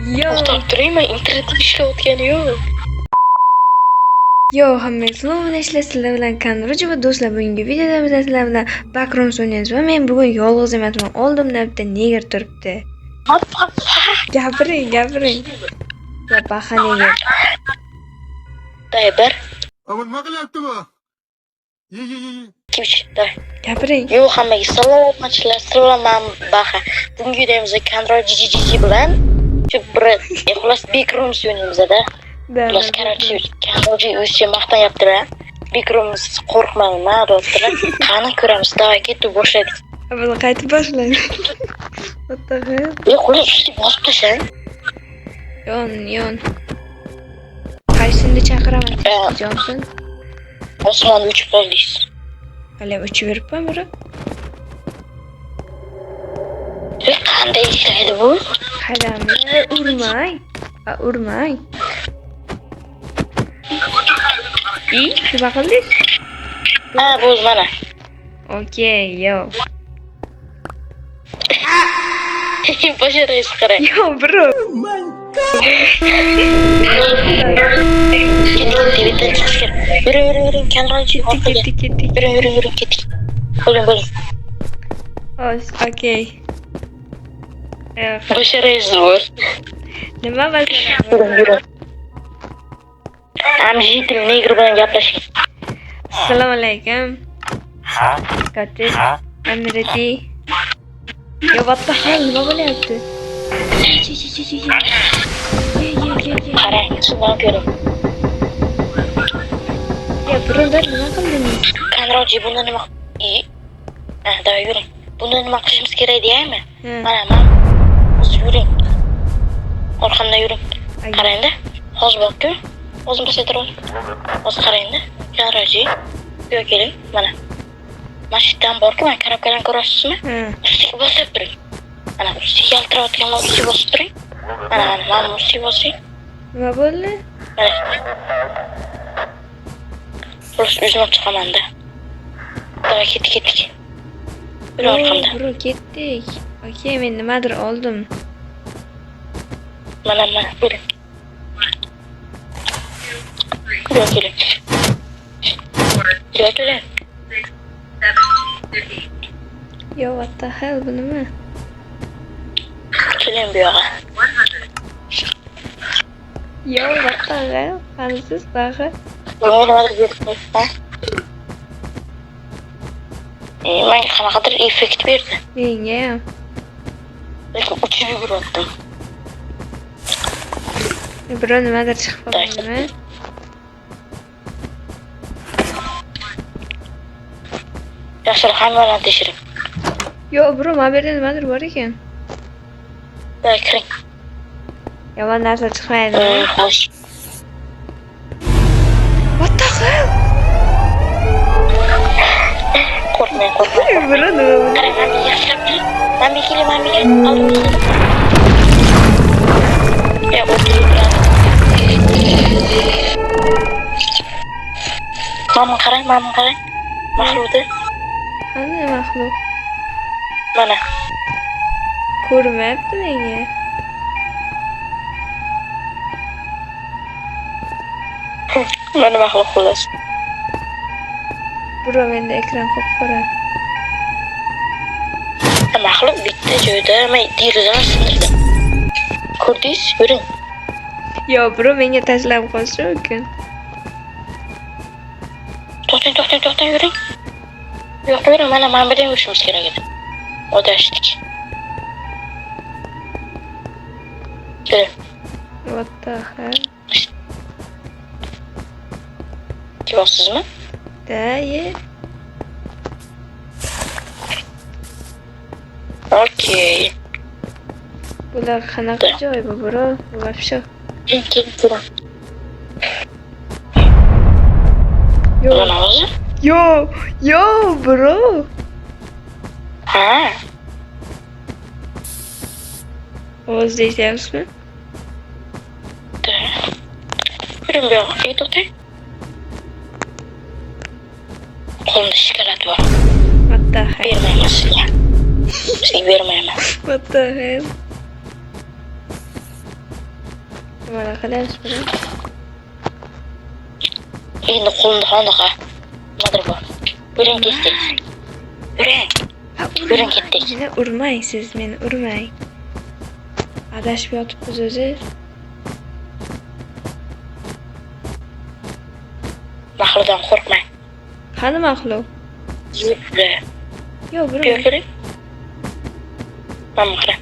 Yo. To'xtab turing, men internet ishlayotgani yo'q. Yo, hammaga salom, sizlar bilan Kanroji va do'stlar, bugungi videoda biz sizlar bilan Backrooms o'ynaymiz va men bugun yolg'iz emasman. Oldimda bitta neger turibdi. Gapiring. Ya baxa neger. Dayber. Ama nima qilyapti bu? Ye. Kimchiday. Gapiring. Yo, hammaga salomatchilar, men Baxa. Bugungi videomizda Kanroji bilan shu bir xullas Backrooms o'ynaymiz-da. Xullas Kanroji o'zicha maqtanyaptilar. Backrooms qo'rqmayman, deyaptilar. Qani ko'ramiz, davay ketib boshladik. Avval qaytib boshlang. What the hell? Yo, xullas bosib tashlang. Yon. Qaysini chaqiraman? Jonson. Osmonda uchib qoldingiz. Hali uchib yuribman biri. Qanday ishlaydi bu? Qadamni urmang. Nima qildingiz? Ha, bu mana. Okey, yo. Başarıyız qarang. Yo, bro. Yürü, Kanroji. Ketdik. Yürü, ketdik. Bo'lin. Okey. Başarıyız bu. Nima Yürü. bo'ldi? Amjitil negr bilan gaplashing. Assalomu alaykum. Got it. I'm ready. Yo, what the hell? Nima bo'lyapti? Qarang, shundan ko'ring. Ya, birodar, nima qildingiz? Kanroji buni nima? Davay yuring. Buni nima qilishimiz kerak deyapmi? Ha. Mana, o'zi yuring. Orqamdan yuring. Qarang-da. Hozir bor-ku. O'zim basaytir ol. Hozir qarang-da. Kanroji. Bu yoqqa keling. Mana. Mashinadan bor-ku, men karabkadan ko'rasizmi? Ustiga bosib turing. Mana ustiga yaltirayotgan ustiga bosib turing. Mana ustiga bosing. Nima bo'ldi? Burası üzülüp çıkamanda. Daha ketdik. Bir arkamda. Bro, ketdik. Okey, men nimadir oldim. Mana, buyurun. Buraya gelin. Yo, what the hell, bu nima? Gelin bir yoğa. Yo, what the hell? Qanisiz Baxa? Ben qanaqadir effekt berdi. Menga ham. Lekin uchib yugurdim. Bro, nimadir chiqib qolganmi? Yaxshi, hammalarni tekshiring. Yo, bro, mana bu yerda nimadir bor ekan. Voy, kiring. Yomon narsa chiqmaydi. Xo'sh. What the hell? Qo'rqmang. Bro, nima bu? Qarang, men yaxshilab turing. Men kelin. Oldimda. Ya, o'tirib. Mamma qarang. Mahluda. Qanday maxluq? Mana. Ko'rmayapti menga. Mana mahluq xullas. Bro, menda ekran qop-qora. Mahluq bitta joyda, men derazadan sindirdim. Ko'rdingiz? Yuring. Yo, bro, menga tashlab qo'yishi mumkin. To'xtang, yuring. Yo'q, yuring, mana bilan yurishimiz kerak edi. Odashdik. Keling. What the hell? Kelyapsizmi? Daye. Okey. Bular qanaqa joy bu, bro? Bu вообще. Keling. Yo, bro. Ha. O'zi eshityapsizmi? Yuring bu yoqqa, to'xtang. Qo'limda shikolat bor. What the hell? Bermayman sizga. Sizga bermayman. What the hell? Mana qilyapsiz buni. Endi qo'limda qanaqa nimadir bor. Yuring tez-tez. Yuring. Yuring ketdik. Meni urmang, siz meni urmang. Adashib yotibmiz o'zi. Mahludan qo'rqmang. Qani maxluq? Yurdi. Yo'q, Yo'q, urmang. yuring. Mana qara.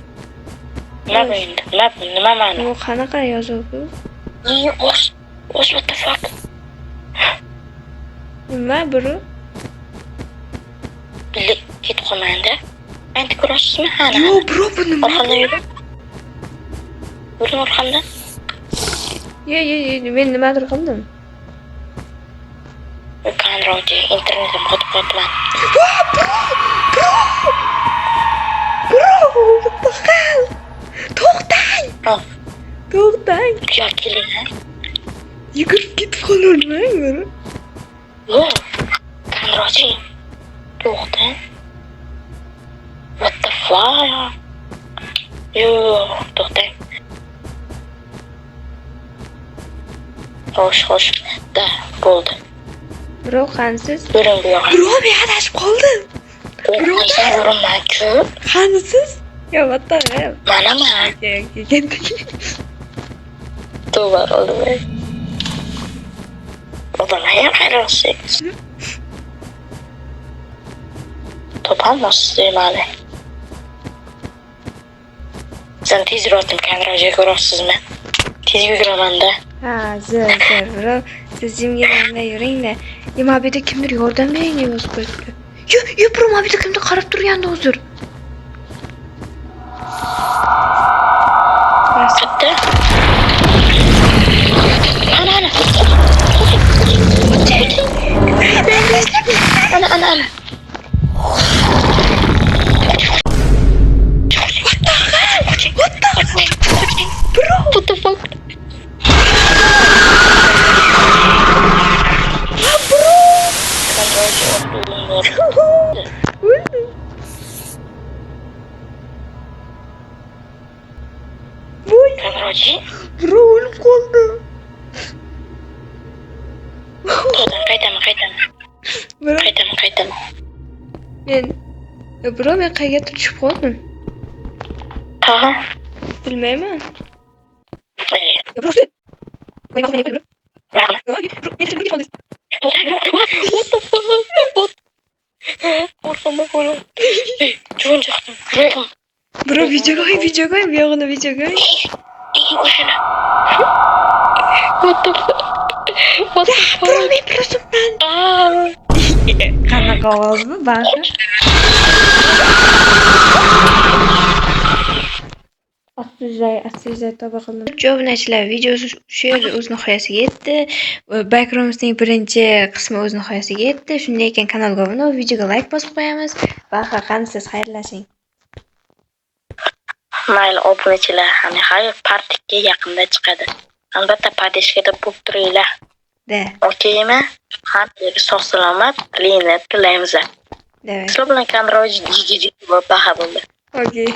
Nima bu endi? Nima ma'no? Bu qanaqa yozuv bu? What the fuck? Nima buru? Bildik ketib qolmangda. Endi ko'rasizmi? Hana. Yo'q, bro, bu nima? Orqamdan yuring. Yuring orqamdan. Men nimadir qildim. Kanroji internetim qotib qolibman. Bro, what the hell? To'xtang! Ha, To'xtang! yo'q keling. Yugurib ketib qolurmang buni. Yo'q. Kanroji. To'xtang. What the fuck? Yo'q, to'xtang. Xo'sh. Da, bo'ldi. Bro, qansiz? Yuring bu yoqqa. Bro, men adashib qoldim. Qo'rqmaysan, urinma-ku. Qanisiz? Yo, what the hell? Manaman. Tavba qildim. Odamlar ham hayronsiz. Topolmasiz deymani. Sen tezroq kameraga ko'rasizmi? Tez yuguraman-da. Ha, zo'r, bro. Siz jimgina yuringlar. Mabida kimdir yordam bering deb yozib qo'yibdi. Yo, bro, mabida kimdir qarab turgandi hozir. Katta. Ana. Ana. What the fuck? Kanroji? Bro, o'lib qoldim. Qaytaman. Bro, Qaytaman. men qayerga tushib qoldim? Ha. Bilmayman. What the fuck? Orqamda qo'ydim. Jo'n chaqdim. Bro, videoga qo'y, bu yog'ini videoga qo'y. O'shana. What the fuck? Bro, men prosumdan. Qanaqa ovoz bu? Baxi. Astrizay tavba qildim. Obunachilar, videosi shu yerda o'z nihoyasiga yetdi. Backroomsning birinchi qismi o'z nihoyasiga yetdi. Shunday ekan, kanalga obuna bo'lib, videoga like bosib qo'yamiz. Va qanisiz xayrlashing. Mayli obunachilar, hayot partga yaqinda chiqadi. Albatta partishkada bo'lib turinglar. Da. Okeymi? Hammaga sog' salomat tilaymiz. Da. Sizlar bilan Kanroji baha bo'ldi. Okey.